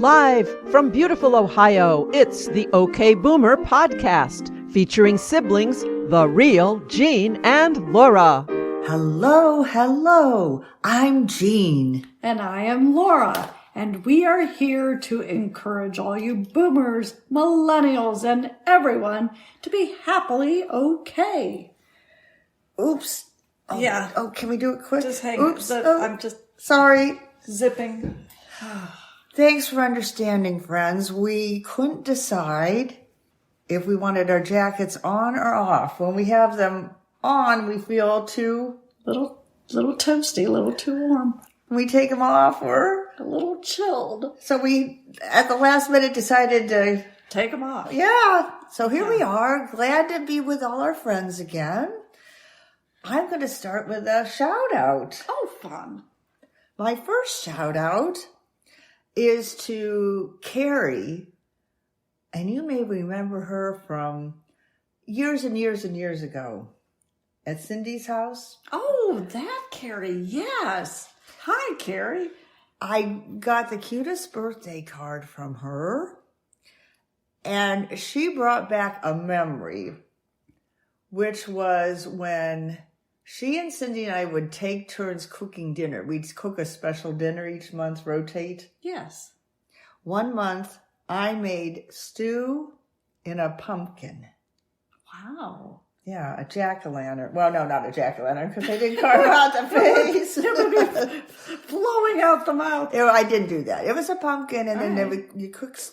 Live from beautiful Ohio, it's the OK Boomer podcast, featuring siblings, the real Jean and Laura. Hello, I'm Jean. And I am Laura, and we are here to encourage all you boomers, millennials, and everyone to be happily okay. Oops. Oh, Yeah. Oh, can we do it quick? Just hang Oops. on. Oh, I'm just sorry. zipping. Thanks for understanding, friends. We couldn't decide if we wanted our jackets on or off. When we have them on, we feel too... Little toasty, a little too warm. When we take them off, we're... A little chilled. So we, at the last minute, decided to... Take them off. Yeah. So here we are, glad to be with all our friends again. I'm going to start with a shout out. Oh, fun. My first shout out is to Carrie, and you may remember her from years and years and years ago at Cindy's house. Oh, that Carrie, yes. Hi, Carrie. I got the cutest birthday card from her, and she brought back a memory, which was when she and Cindy and I would take turns cooking dinner. We'd cook a special dinner each month, rotate. Yes. One month, I made stew in a pumpkin. Wow. Yeah, a jack-o'-lantern. Well, no, not a jack-o'-lantern, because I didn't carve out the face. It would be flowing out the mouth. I didn't do that. It was a pumpkin, and then Right.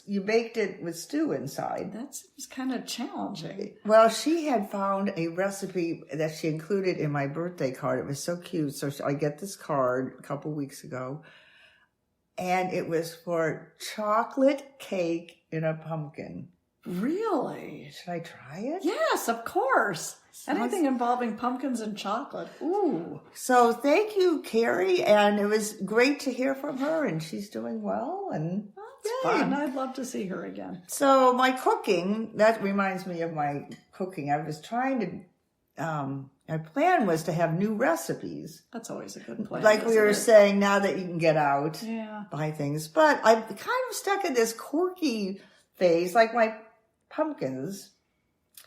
you baked it with stew inside. That seems kind of challenging. Well, she had found a recipe that she included in my birthday card. It was so cute. So I get this card a couple weeks ago, and it was for chocolate cake in a pumpkin. Really? Should I try it? Yes, of course. Anything involving pumpkins and chocolate. Ooh. So thank you, Carrie, and it was great to hear from her, and she's doing well, and That's fun. I'd love to see her again. So my cooking, that reminds me of my cooking. I was trying to, my plan was to have new recipes. That's always a good plan. Like we were saying, now that you can get out, Yeah. buy things. But I'm kind of stuck in this quirky phase, like my pumpkins.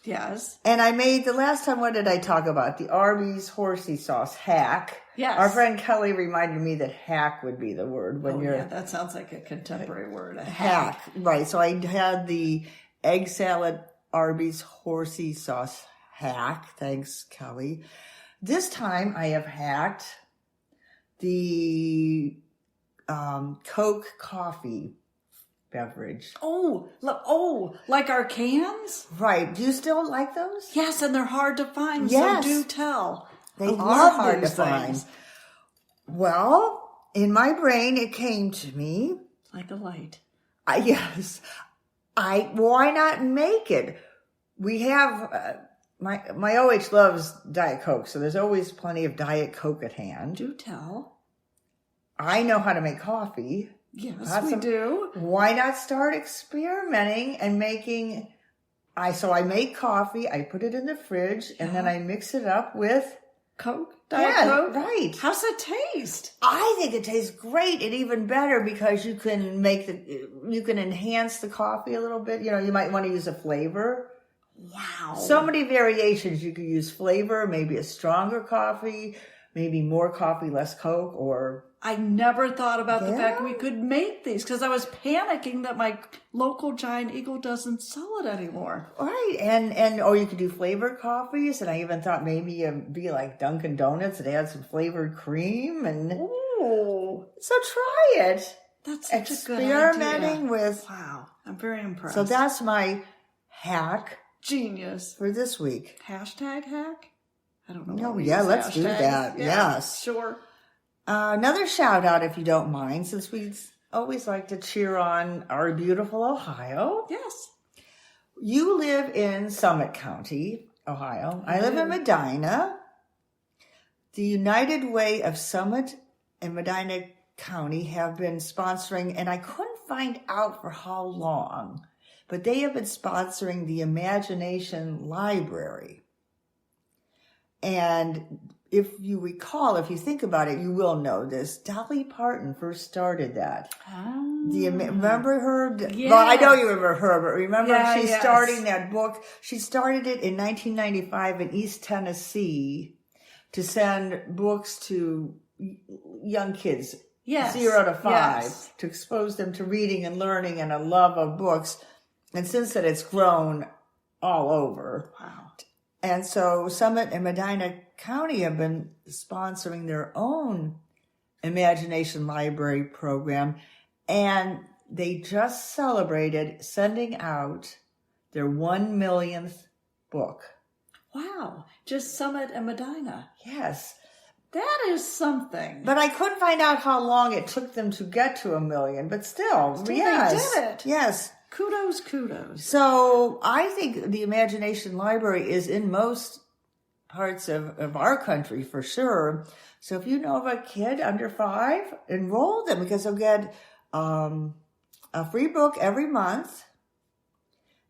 Yes. And I made, the last time, what did I talk about? The Arby's horsey sauce hack. Yes. Our friend Kelly reminded me that hack would be the word when you're... Yeah, that sounds like a contemporary word. A hack. Right. So I had the egg salad Arby's horsey sauce hack. Thanks, Kelly. This time I have hacked the Coke coffee beverage. Oh, like our cans? Right. Do you still like those? Yes, and they're hard to find, Yes. so do tell. They I are love hard to these find. things. Well, in my brain, it came to me. Like a light. Why not make it? We have, my OH loves Diet Coke, so there's always plenty of Diet Coke at hand. Do tell. I know how to make coffee. Yes, we do. Why not start experimenting and making, so I make coffee, I put it in the fridge, and then I mix it up with Coke? Diet Coke? Right. How's it taste? I think it tastes great and even better because you can you can enhance the coffee a little bit. You know, you might want to use a flavor. Wow. So many variations. You could use flavor, maybe a stronger coffee, maybe more coffee, less Coke, or... I never thought about the fact we could make these because I was panicking that my local Giant Eagle doesn't sell it anymore. Right, and or you could do flavored coffees, and I even thought maybe it'd be like Dunkin' Donuts and add some flavored cream, and Ooh. So try it. That's such a good idea. Experimenting with... Wow, I'm very impressed. So that's my hack genius for this week. Hashtag hack? I don't know. Oh, yeah, let's do that. Yeah, yes. Sure. Another shout out, if you don't mind, since we always like to cheer on our beautiful Ohio. Yes. You live in Summit County, Ohio. I live in Medina. The United Way of Summit and Medina County have been sponsoring, and I couldn't find out for how long, but they have been sponsoring the Imagination Library. And if you recall, if you think about it, you will know this. Dolly Parton first started that. Do you remember her? Yes. Well, I know you remember her, but remember she's yes. starting that book. She started it in 1995 in East Tennessee to send books to young kids, 0 to 5, to expose them to reading and learning and a love of books. And since then, it's grown all over. Wow. And so Summit and Medina County have been sponsoring their own Imagination Library program. And they just celebrated sending out their 1 millionth book. Wow. Just Summit and Medina. Yes. That is something. But I couldn't find out how long it took them to get to 1 million. But still yes. They did it. Yes. Kudos. So I think the Imagination Library is in most parts of our country for sure. So if you know of a kid under 5, enroll them because they'll get a free book every month.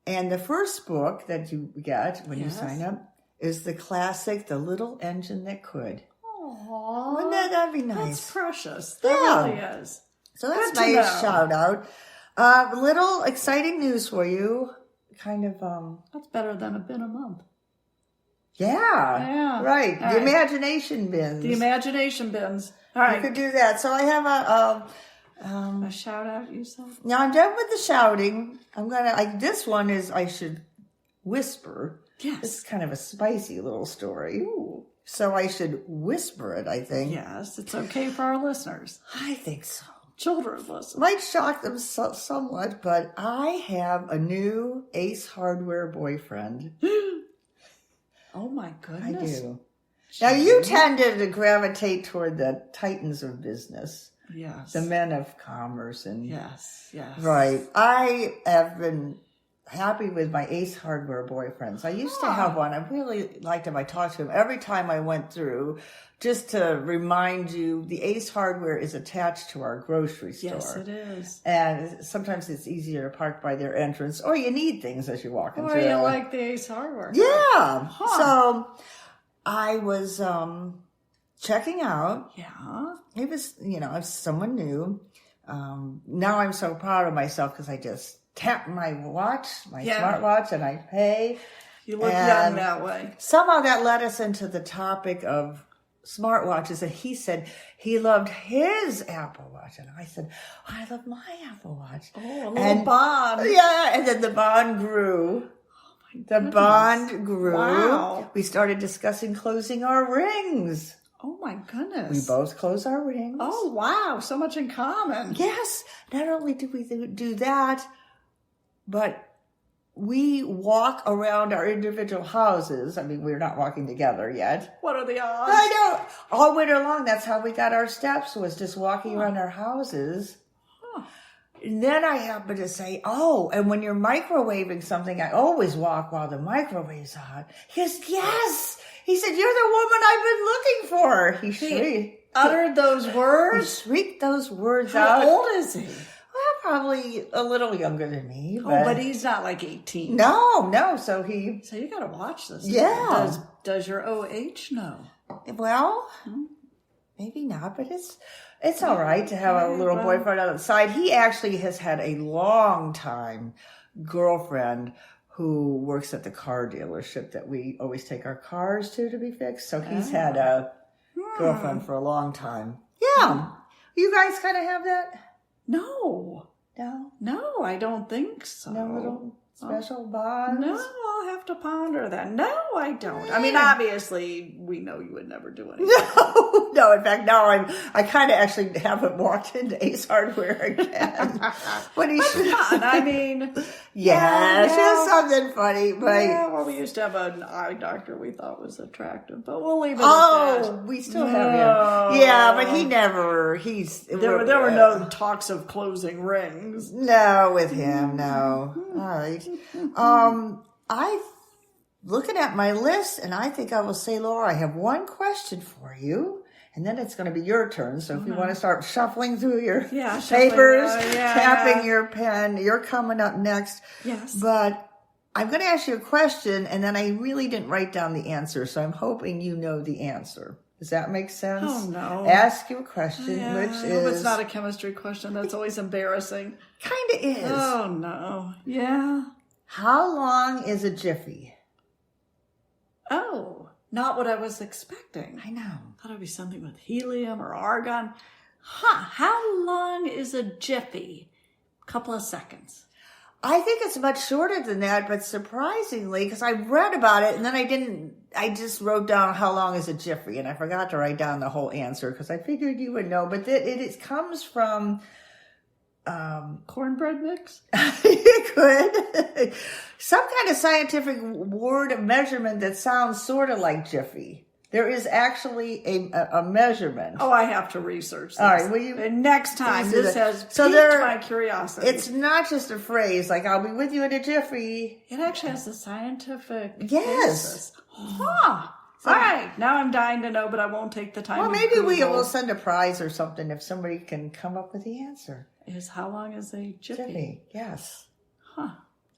And the first book that you get when you sign up is the classic, The Little Engine That Could. Aww. Wouldn't that be nice? That's precious. That really is. So that's my shout out. Little exciting news for you. Kind of, That's better than a month. Yeah. Right. All the imagination bins. The imagination bins. All right. You could do that. So I have a shout out, you said? Now I'm done with the shouting. This one is, I should whisper. Yes. This is kind of a spicy little story. Ooh. So I should whisper it, I think. Yes, it's okay for our listeners. I think so. Children listen. Might shock them somewhat, but I have a new Ace Hardware boyfriend. Oh my goodness. I do. Now you tended to gravitate toward the titans of business. Yes. The men of commerce and yes. Right. I have been happy with my Ace Hardware boyfriends. I used to have one. I really liked him. I talked to him every time I went through. Just to remind you, the Ace Hardware is attached to our grocery store. Yes, it is. And sometimes it's easier to park by their entrance, or you need things as you walk into. Or you like the Ace Hardware. Yeah. So I was checking out. Yeah. It was, someone new. Now I'm so proud of myself because I just tap my watch, smartwatch, and I pay. You look young that way. Somehow that led us into the topic of smartwatches, and he said he loved his Apple Watch, and I said, I love my Apple Watch. Oh, a little bond. Yeah, and then the bond grew. The bond grew. Wow. We started discussing closing our rings. Oh my goodness. We both close our rings. Oh wow, so much in common. Yes. Not only do we do that, but we walk around our individual houses. I mean, we're not walking together yet. What are the odds? I know. All winter long, that's how we got our steps, was just walking around our houses. And then I happened to say, and when you're microwaving something, I always walk while the microwave's on. He goes, yes. He said, you're the woman I've been looking for. He shrieked. Uttered those words? He shrieked those words out. How old is he? Well, probably a little younger than me. But he's not like 18. No. So you got to watch this. Yeah. Does your OH know? Well, maybe not, but it's all right to have a little boyfriend on the side. He actually has had a long time girlfriend who works at the car dealership that we always take our cars to be fixed. So he's had a girlfriend for a long time. Yeah. You guys kind of have that? No, I don't think so. No little special bonds? No, I'll have to ponder that. No, I don't. I mean, obviously, we know you would never do anything. No. In fact, now I kind of actually haven't walked into Ace Hardware again. But he's fun. I mean, it's just something funny. But we used to have an eye doctor we thought was attractive, but we'll leave it at that. We still have him. Yeah, but he never. There were no talks of closing rings. No, with him, no. All right. I looking at my list, and I think I will say, Laura, I have one question for you, and then it's going to be your turn. So if you want to start shuffling through your papers, tapping your pen, you're coming up next. Yes. But I'm going to ask you a question, and then I really didn't write down the answer, so I'm hoping you know the answer. Does that make sense? Oh, no. Ask you a question, Yeah, which I hope is... it's not a chemistry question. That's always embarrassing. Kind of is. Oh, no. Yeah. How long is a jiffy? Oh, not what I was expecting. I know. Thought it'd be something with helium or argon. How long is a jiffy? Couple of seconds. I think it's much shorter than that, but surprisingly, because I read about it and then I just wrote down how long is a jiffy, and I forgot to write down the whole answer because I figured you would know, but it comes from... Cornbread mix? You could. Some kind of scientific word of measurement that sounds sort of like jiffy. There is actually a measurement. Oh, I have to research this. All right, will you? And next time, this has piqued my curiosity. It's not just a phrase like, I'll be with you in a jiffy. It actually has a scientific Yes. basis. Huh. All right, now I'm dying to know, but I won't take the time Well, to maybe we Google. will send a prize or something if somebody can come up with the answer. Is how long is a jiffy? Jiffy, yes. Huh.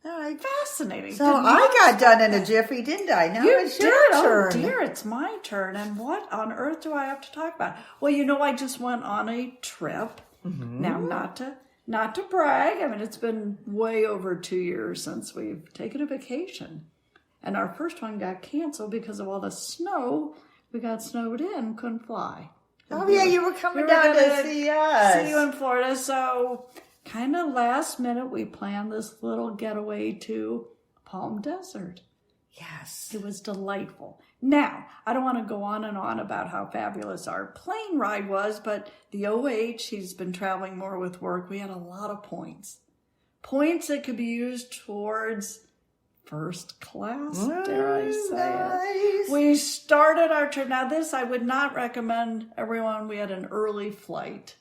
All right. Fascinating. So I got done in a jiffy, didn't I? Now You it's did. your Oh turn. dear, it's my turn. And what on earth do I have to talk about? Well, I just went on a trip. Mm-hmm. Now, not to brag. I mean, it's been way over 2 years since we've taken a vacation, and our first one got canceled because of all the snow. We got snowed in, couldn't fly. Oh, yeah, you were coming down to see us. See you in Florida. So, kind of last minute, we planned this little getaway to Palm Desert. Yes. It was delightful. Now, I don't want to go on and on about how fabulous our plane ride was, but the OH, he's been traveling more with work. We had a lot of points. Points that could be used towards first class, dare I say it. We started our trip. Now, this I would not recommend everyone. We had an early flight.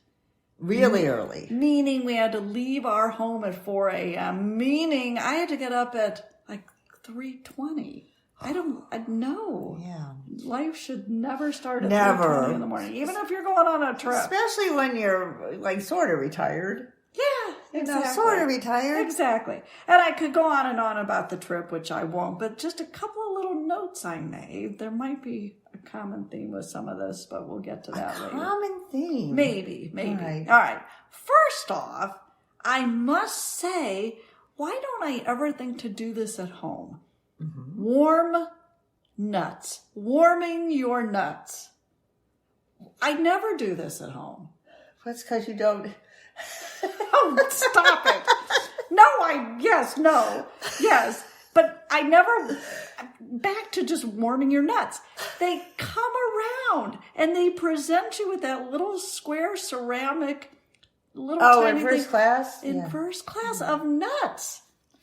Really early. Meaning we had to leave our home at 4 a.m. Meaning I had to get up at like 3:20. I know. Yeah. Life should never start at Never. 3:20 in the morning, even if you're going on a trip. Especially when you're like sort of retired. Yeah, exactly. Sort of retired. Exactly. And I could go on and on about the trip, which I won't, but just a couple of little notes I made. There might be a common theme with some of this, but we'll get to that later. Common theme. Maybe. All right. All right. First off, I must say, why don't I ever think to do this at home? Mm-hmm. Warm nuts. Warming your nuts. I never do this at home. That's because you don't... Oh, stop it. Yes. But I never, back to just warming your nuts. They come around and they present you with that little square ceramic, tiny in first thing, class? in first class of nuts.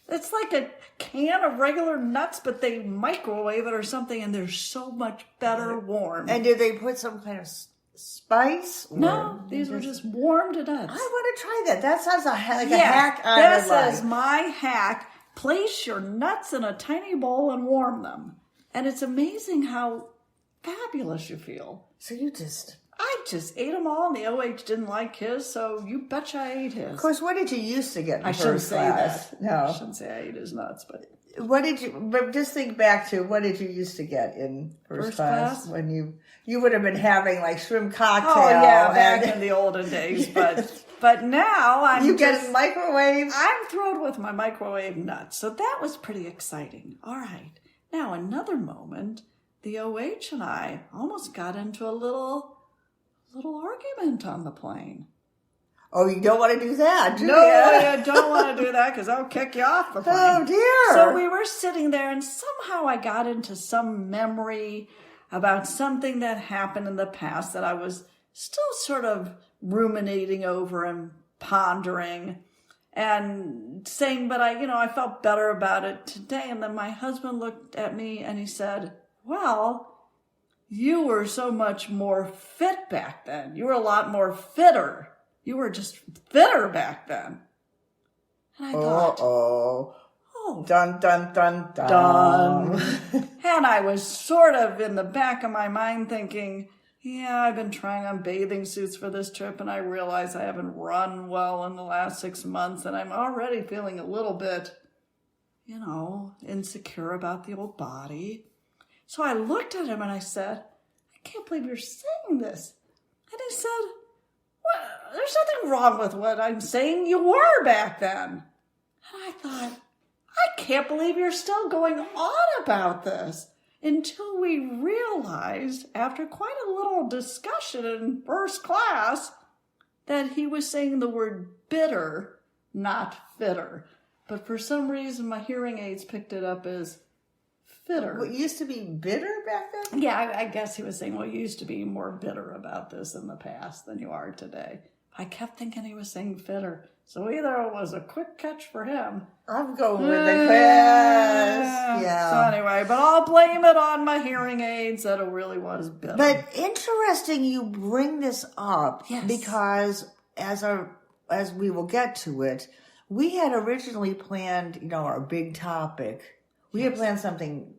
It's like a can of regular nuts, but they microwave it or something, and they're so much better warm. And did they put some kind of spice? No, these were just warmed nuts. I want to try that. That sounds like a hack I would like. This is my hack. Place your nuts in a tiny bowl and warm them. And it's amazing how fabulous you feel. So you just... I just ate them all, and the OH didn't like his, so you betcha I ate his. Of course, what did you used to get in I shouldn't first say class? that. No. I shouldn't say I ate his nuts, but... But just think back to, what did you used to get in first class? Class? When you would have been having like shrimp cocktail. Oh, yeah, back in the olden days, but now You get microwaves? I'm thrilled with my microwave nuts, so that was pretty exciting. All right, now another moment, the OH and I almost got into a little argument on the plane. Oh, you don't want to do that, do No, you? you don't want to do that because I'll kick you off the plane. Oh, dear. So we were sitting there, and somehow I got into some memory about something that happened in the past that I was still sort of ruminating over and pondering and saying, but I felt better about it today. And then my husband looked at me and he said, well, you were so much more fit back then. You were a lot more fitter. You were just fitter back then. And I thought, oh. Dun, dun, dun, dun. done. And I was sort of in the back of my mind thinking, yeah, I've been trying on bathing suits for this trip, and I realize I haven't run well in the last 6 months, and I'm already feeling a little bit, insecure about the old body. So I looked at him and I said, I can't believe you're saying this. And he said, well, there's nothing wrong with what I'm saying. You were back then. And I thought, I can't believe you're still going on about this. Until we realized, after quite a little discussion in first class, that he was saying the word bitter, not fitter. But for some reason, my hearing aids picked it up as fitter. What used to be bitter back then? Yeah, I guess he was saying, well, you used to be more bitter about this in the past than you are today. I kept thinking he was saying fitter. So either it was a quick catch for him. I'm going with the quiz. Yeah. So anyway, but I'll blame it on my hearing aids that it really was bitter. But interesting you bring this up. Yes. Because as we will get to it, we had originally planned, our big topic. We had planned something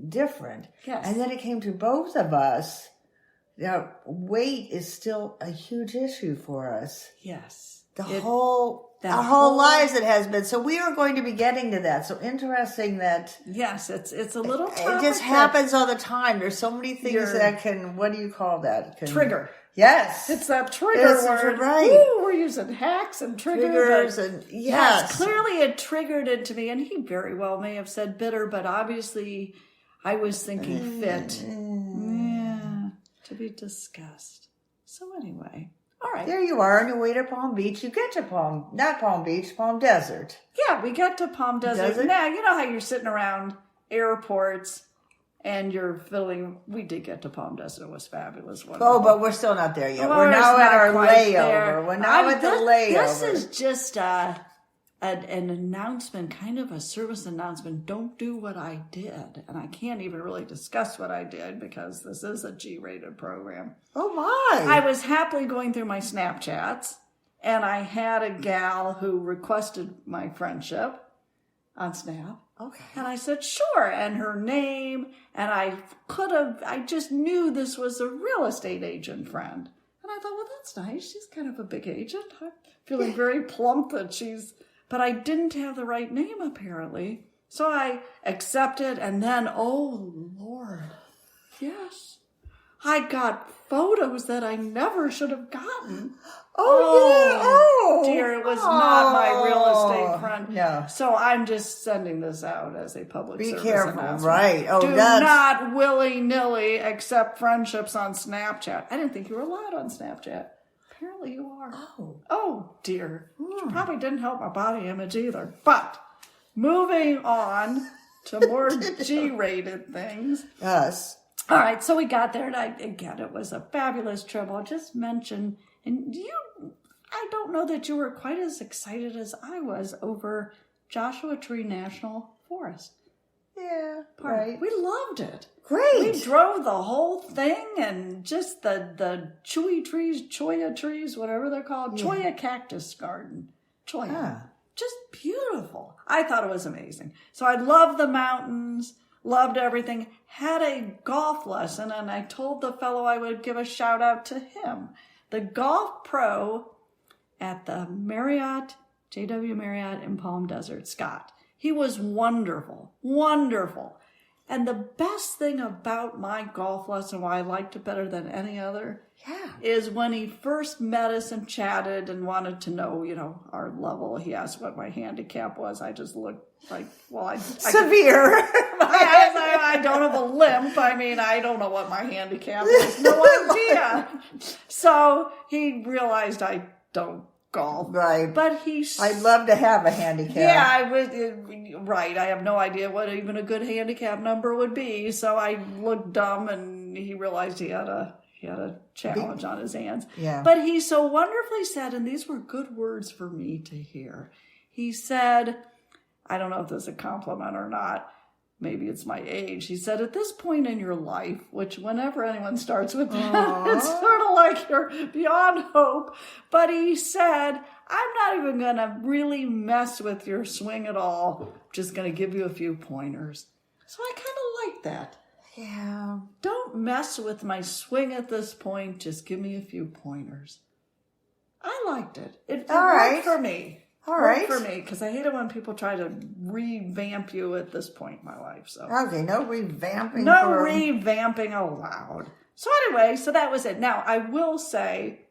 different. Yes. And then it came to both of us. Now, weight is still a huge issue for us. Yes. Our whole lives it has been. So we are going to be getting to that. So interesting that... Yes, it's a little topic. It just happens all the time. There's so many things that can... What do you call that? Trigger. Yes. It's that trigger word. Right. Ooh, we're using hacks and triggers. And yes. Clearly it triggered into me. And he very well may have said bitter, but obviously I was thinking fit. Yeah. To be discussed. So anyway... All right. There you are on your way to Palm Beach. You get to Palm Desert. Yeah, we get to Palm Desert. Now, you know how you're sitting around airports and you're feeling, we did get to Palm Desert. It was fabulous. Wonderful. Oh, but we're still not there yet. Well, we're now at our layover. There. We're now at the layover. This is just an announcement, kind of a service announcement. Don't do what I did. And I can't even really discuss what I did because this is a G-rated program. Oh, my. I was happily going through my Snapchats, and I had a gal who requested my friendship on Snap. Okay. And I said, sure, and her name, and I just knew this was a real estate agent friend. And I thought, well, that's nice. She's kind of a big agent. I'm feeling very plump that but I didn't have the right name, apparently. So I accepted, and then, oh, Lord, yes. I got photos that I never should have gotten. Oh, dear, it was not my real estate friend. No. So I'm just sending this out as a public service announcement. Right. Oh, Do not willy-nilly accept friendships on Snapchat. I didn't think you were allowed on Snapchat. Apparently you are. Oh, dear. Which probably didn't help my body image either. But moving on to more G-rated things. Yes. All right, so we got there, and again, it was a fabulous trip. I'll just mention, and I don't know that you were quite as excited as I was over Joshua Tree National Forest. Yeah, Park. right. We loved it. Great. We drove the whole thing, and just the cholla trees, whatever they're called, cholla cactus garden. Cholla. Just beautiful. I thought it was amazing. So I loved the mountains. Loved everything. Had a golf lesson, and I told the fellow I would give a shout out to him. The golf pro at the Marriott, JW Marriott in Palm Desert, Scott. He was wonderful, wonderful. And the best thing about my golf lesson, why I liked it better than any other, is when he first met us and chatted and wanted to know, our level. He asked what my handicap was. I just looked like, severe. I don't have a limp. I mean, I don't know what my handicap is. No idea. So he realized I don't golf. Right. But I'd love to have a handicap. Yeah, I was right. I have no idea what even a good handicap number would be. So I looked dumb, and he realized he had a challenge on his hands. Yeah. But he so wonderfully said, and these were good words for me to hear. He said, I don't know if this is a compliment or not. Maybe it's my age. He said, at this point in your life, which whenever anyone starts with that, it's sort of like you're beyond hope. But he said, I'm not even going to really mess with your swing at all. I'm just going to give you a few pointers. So I kind of like that. Yeah. Don't mess with my swing at this point. Just give me a few pointers. I liked it. It worked for me. All right. Worked for me, because I hate it when people try to revamp you at this point in my life. So Okay, no revamping. no revamping allowed. So anyway, so that was it. Now, I will say,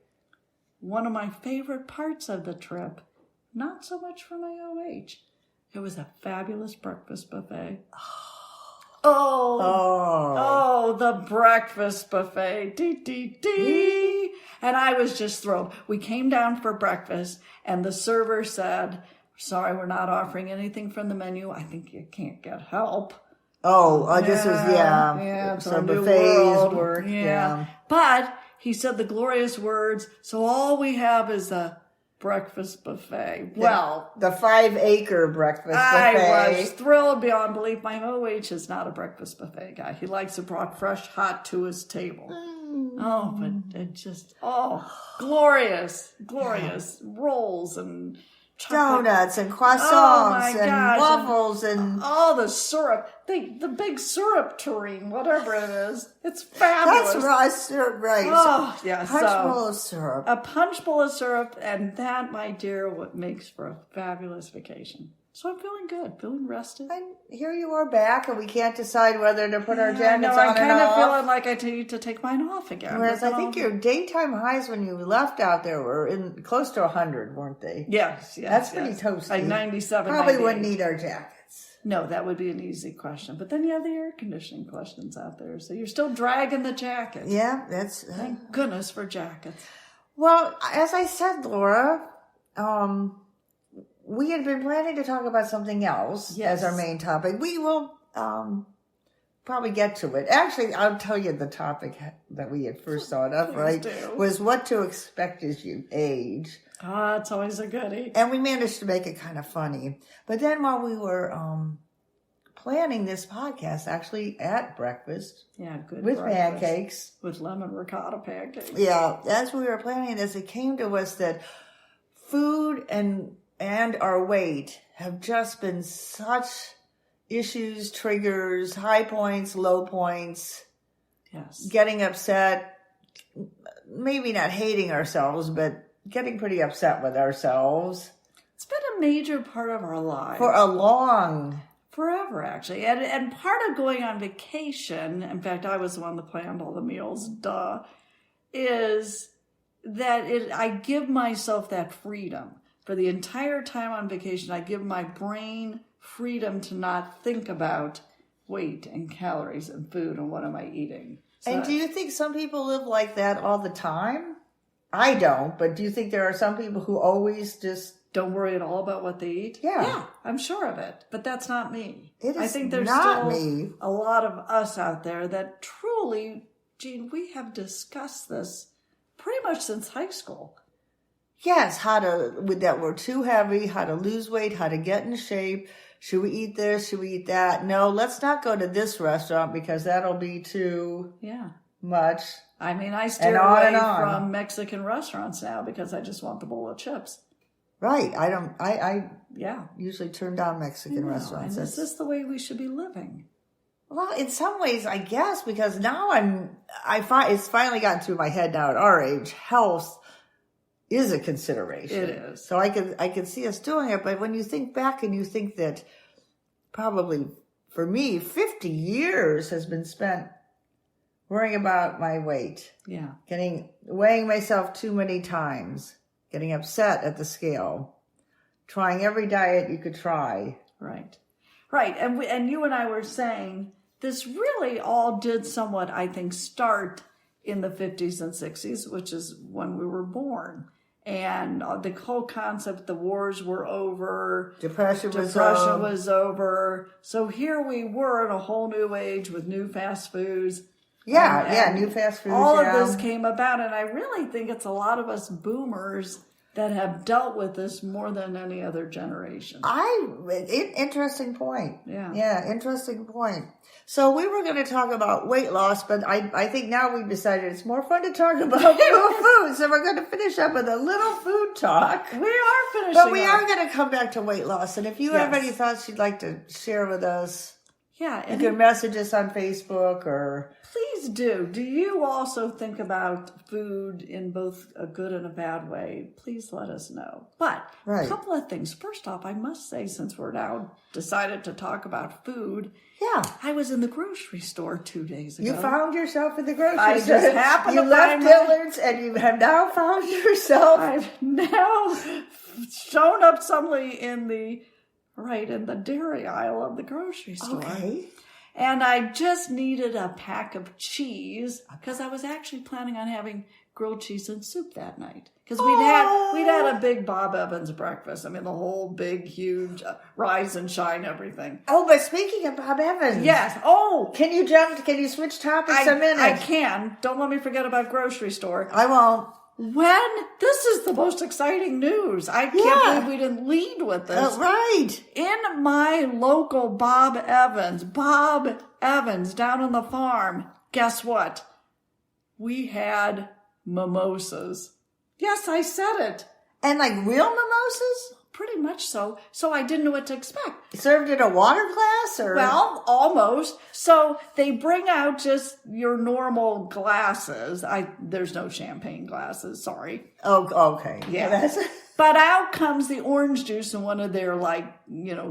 one of my favorite parts of the trip, not so much for my OH, it was a fabulous breakfast buffet. Oh, the breakfast buffet. Dee. And I was just thrilled. We came down for breakfast, and the server said, sorry, we're not offering anything from the menu. I think you can't get help. This was, it's so our new buffets world. were, yeah. But he said the glorious words, so all we have is a breakfast buffet. Well, the 5-acre breakfast buffet. I was thrilled beyond belief. My OH is not a breakfast buffet guy. He likes it brought fresh, hot to his table. Oh, but it just, glorious rolls and chocolate. Donuts and croissants and waffles and all the syrup, the big syrup tureen, whatever it is. It's fabulous. That's raw syrup, right? Oh, yeah. Punch bowl of syrup. A punch bowl of syrup, and that, my dear, what makes for a fabulous vacation. So I'm feeling good, feeling rested. And here you are back, and we can't decide whether to put our jackets on I'm and kind off. of feeling like I need to take mine off again. Whereas I think your daytime highs when you left out there were in close to 100, weren't they? Yes. That's pretty toasty. Like 97, Probably 98. wouldn't need our jackets. No, that would be an easy question. But then you have the air conditioning questions out there, so you're still dragging the jacket. Yeah, that's... Thank goodness for jackets. Well, as I said, Laura, we had been planning to talk about something else as our main topic. We will probably get to it. Actually, I'll tell you the topic that we had first thought of, right? Was what to expect as you age. It's always a goodie. And we managed to make it kind of funny. But then while we were planning this podcast, actually at breakfast. Yeah, good with breakfast. Pancakes. With lemon ricotta pancakes. Yeah, as we were planning this, it came to us that food and our weight have just been such issues, triggers, high points, low points. Yes. Getting upset, maybe not hating ourselves, but getting pretty upset with ourselves. It's been a major part of our lives. For a long... Forever, actually. And part of going on vacation, in fact, I was the one that planned all the meals, is that I give myself that freedom. For the entire time on vacation, I give my brain freedom to not think about weight and calories and food and what am I eating. So, and do you think some people live like that all the time? I don't, but do you think there are some people who always just don't worry at all about what they eat? Yeah, I'm sure of it, but that's not me. I think there's not still a lot of us out there that truly, Jean, we have discussed this pretty much since high school. Yes, that we're too heavy, how to lose weight, how to get in shape. Should we eat this? Should we eat that? No, let's not go to this restaurant because that'll be too much. I mean, I steer away from Mexican restaurants now because I just want the bowl of chips. Right. I usually turn down Mexican restaurants. And is this the way we should be living? Well, in some ways, I guess, because now it's finally gotten through my head now at our age, health is a consideration. It is. So I can see us doing it, but when you think back and you think that probably for me, 50 years has been spent worrying about my weight. Yeah. Weighing myself too many times. Getting upset at the scale, trying every diet you could try. Right. And you and I were saying this really all did somewhat, I think, start in the 50s and 60s, which is when we were born. And the whole concept, the wars were over. Depression was over. So here we were in a whole new age with new fast foods. New fast foods. All of this came about, and I really think it's a lot of us boomers that have dealt with this more than any other generation. Interesting point. Yeah, interesting point. So we were going to talk about weight loss, but I think now we've decided it's more fun to talk about real food. So we're going to finish up with a little food talk. We are finishing But we are going to come back to weight loss. And if you have any thoughts you'd like to share with us. Yeah. You can message us on Facebook or... Please do. Do you also think about food in both a good and a bad way? Please let us know. But a couple of things. First off, I must say, since we're now decided to talk about food, I was in the grocery store 2 days ago. You found yourself in the grocery store. I just happened to left Dillard's and you have now found yourself. I've now shown up suddenly in the dairy aisle of the grocery store. Okay. And I just needed a pack of cheese because I was actually planning on having grilled cheese and soup that night. Because we'd had a big Bob Evans breakfast. I mean, the whole big, huge rise and shine everything. Oh, but speaking of Bob Evans. Yes. Oh. Can you switch topics a minute? I can. Don't let me forget about grocery store. I won't. This is the most exciting news. I can't believe we didn't lead with this. Right. In my local Bob Evans down on the farm, guess what? We had mimosas. Yes, I said it. And like real mimosas? Pretty much so. So I didn't know what to expect. Served in a water glass or? Well, almost. So they bring out just your normal glasses. There's no champagne glasses, sorry. Oh, okay. Yeah. But out comes the orange juice in one of their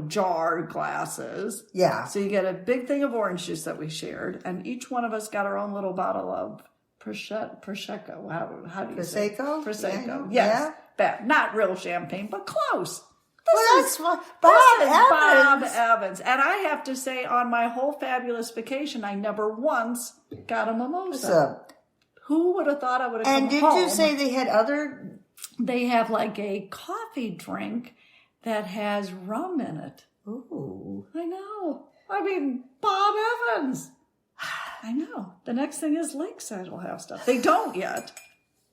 jar glasses. Yeah. So you get a big thing of orange juice that we shared, and each one of us got our own little bottle of Prosecco. How do you say? Prosecco. Yes. Yeah. Bad. Not real champagne, but close. That's fun. Bob Evans. And I have to say, on my whole fabulous vacation, I never once got a mimosa. Who would have thought I would have come home? And did you say they had other? They have like a coffee drink that has rum in it. Ooh. I know. I mean, Bob Evans. I know. The next thing is Lakeside will have stuff. They don't yet.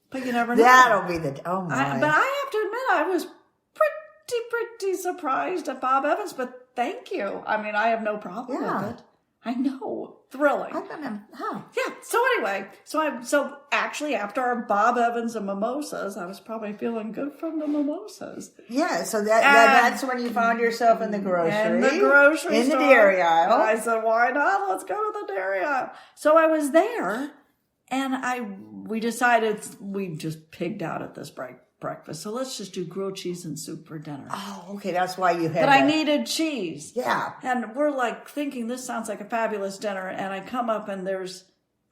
But you never know. That'll be oh my. But I have to admit, I was pretty surprised at Bob Evans, but thank you. I mean, I have no problem with it. I know. Thrilling. Yeah. So anyway, so actually after our Bob Evans and mimosas, I was probably feeling good from the mimosas. Yeah, so that's when you found yourself in the grocery. In the grocery store. In the dairy aisle. I said, why not? Let's go to the dairy aisle. So I was there, and we decided we just pigged out at this breakfast. So let's just do grilled cheese and soup for dinner. Oh, okay. That's why you had But I needed cheese. Yeah. And we're like thinking this sounds like a fabulous dinner. And I come up and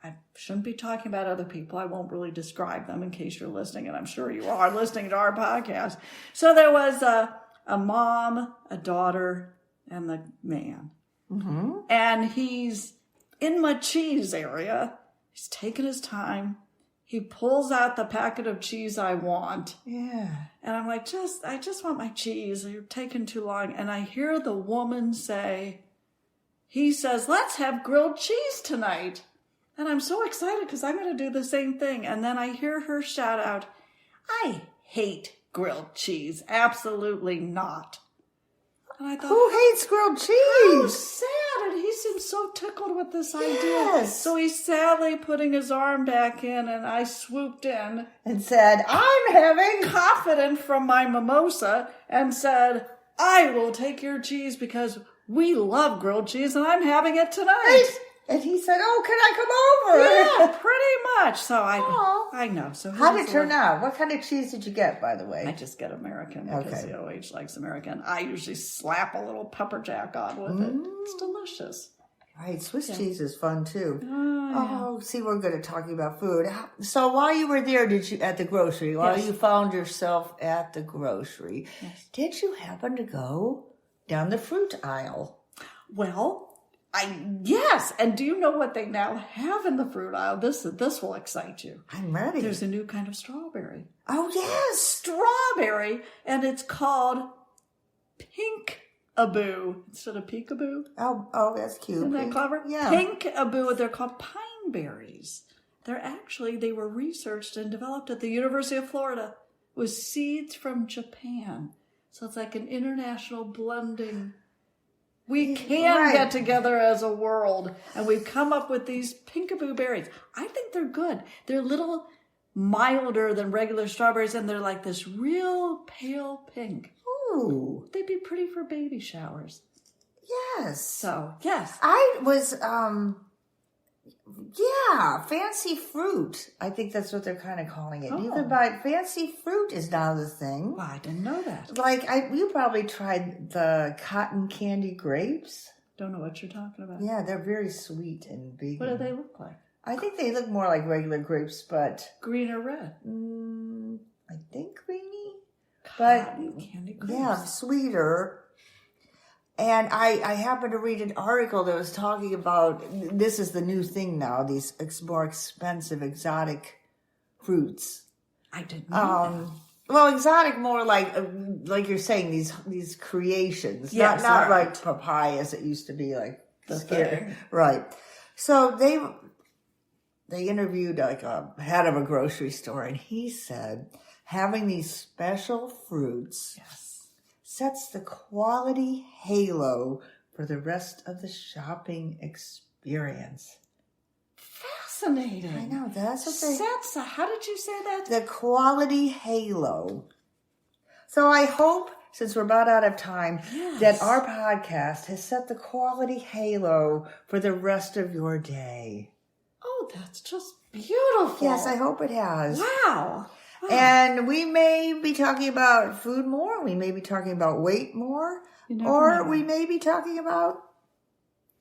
I shouldn't be talking about other people. I won't really describe them in case you're listening. And I'm sure you are listening to our podcast. So there was a mom, a daughter, and the man. Mm-hmm. And he's in my cheese area. He's taking his time. He pulls out the packet of cheese I want. Yeah. And I'm like, I just want my cheese. You're taking too long. And I hear the woman he says, let's have grilled cheese tonight. And I'm so excited because I'm going to do the same thing. And then I hear her shout out, I hate grilled cheese. Absolutely not. And I thought, who hates grilled cheese? How sad. And he seemed so tickled with this idea. So he's sadly putting his arm back in, and I swooped in. And said, I'm having... confident from my mimosa, and said, I will take your cheese because we love grilled cheese, and I'm having it tonight. And he said, oh, can I come over? Yeah, pretty much. So I know. So how did it turn out? What kind of cheese did you get, by the way? I just get American because the OH likes American. I usually slap a little pepper jack on with it. It's delicious. Right. Swiss cheese is fun, too. See, we're good at talking about food. So while you were there, at the grocery, you found yourself at the grocery, did you happen to go down the fruit aisle? Well, yes, and do you know what they now have in the fruit aisle? This will excite you. I'm ready. There's a new kind of strawberry. Oh, yes. Strawberry, and it's called Pink-a-boo instead of peekaboo. Oh, that's cute. Isn't that clever? Yeah. Pink-a-boo, they're called pine berries. They were researched and developed at the University of Florida with seeds from Japan. So it's like an international blending. We can get together as a world, and we've come up with these Pink-a-boo berries. I think they're good. They're a little milder than regular strawberries, and they're like this real pale pink. Ooh. They'd be pretty for baby showers. Yes. So, yes. I was, fancy fruit. I think that's what they're kind of calling it. You can buy fancy fruit is now the thing. Well, I didn't know that. Like, you probably tried the cotton candy grapes. Don't know what you're talking about. Yeah, they're very sweet and big. What do they look like? I think they look more like regular grapes, but... Green or red? I think greeny. Cotton candy grapes. Yeah, sweeter. And I happened to read an article that was talking about, this is the new thing now, these more expensive exotic fruits. I didn't know that. Well, exotic more like you're saying, these creations. Yes, not right. like papayas that used to be like The scary. thing. Right. So they interviewed like a head of a grocery store, and he said having these special fruits sets the quality halo for the rest of the shopping experience. Fascinating. I know, that's what they... Sets, how did you say that? The quality halo. So I hope, since we're about out of time, that our podcast has set the quality halo for the rest of your day. Oh, that's just beautiful. Yes, I hope it has. Wow. And we may be talking about food more. We may be talking about weight more. Or we may be talking about...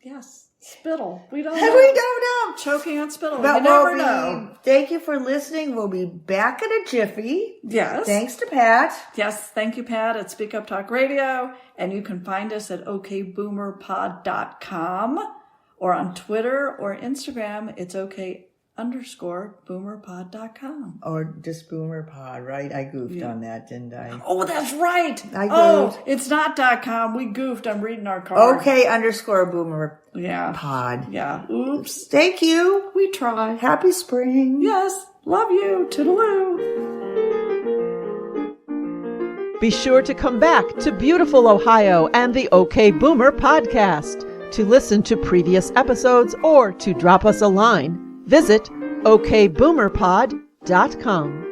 Yes, spittle. We don't know. We don't know. Choking on spittle. But you never know. Thank you for listening. We'll be back in a jiffy. Yes. Thanks to Pat. Yes, thank you, Pat, at Speak Up Talk Radio. And you can find us at okboomerpod.com or on Twitter or Instagram. It's OK_boomerpod.com. Or just boomerpod, right? I goofed on that, didn't I? Oh, that's right. I goofed. Oh, it's not .com. We goofed. I'm reading our card. OK_boomerpod. Yeah. Oops. Thank you. We try. Happy spring. Yes. Love you. Toodaloo. Be sure to come back to beautiful Ohio and the OK Boomer podcast. To listen to previous episodes or to drop us a line, visit okboomerpod.com.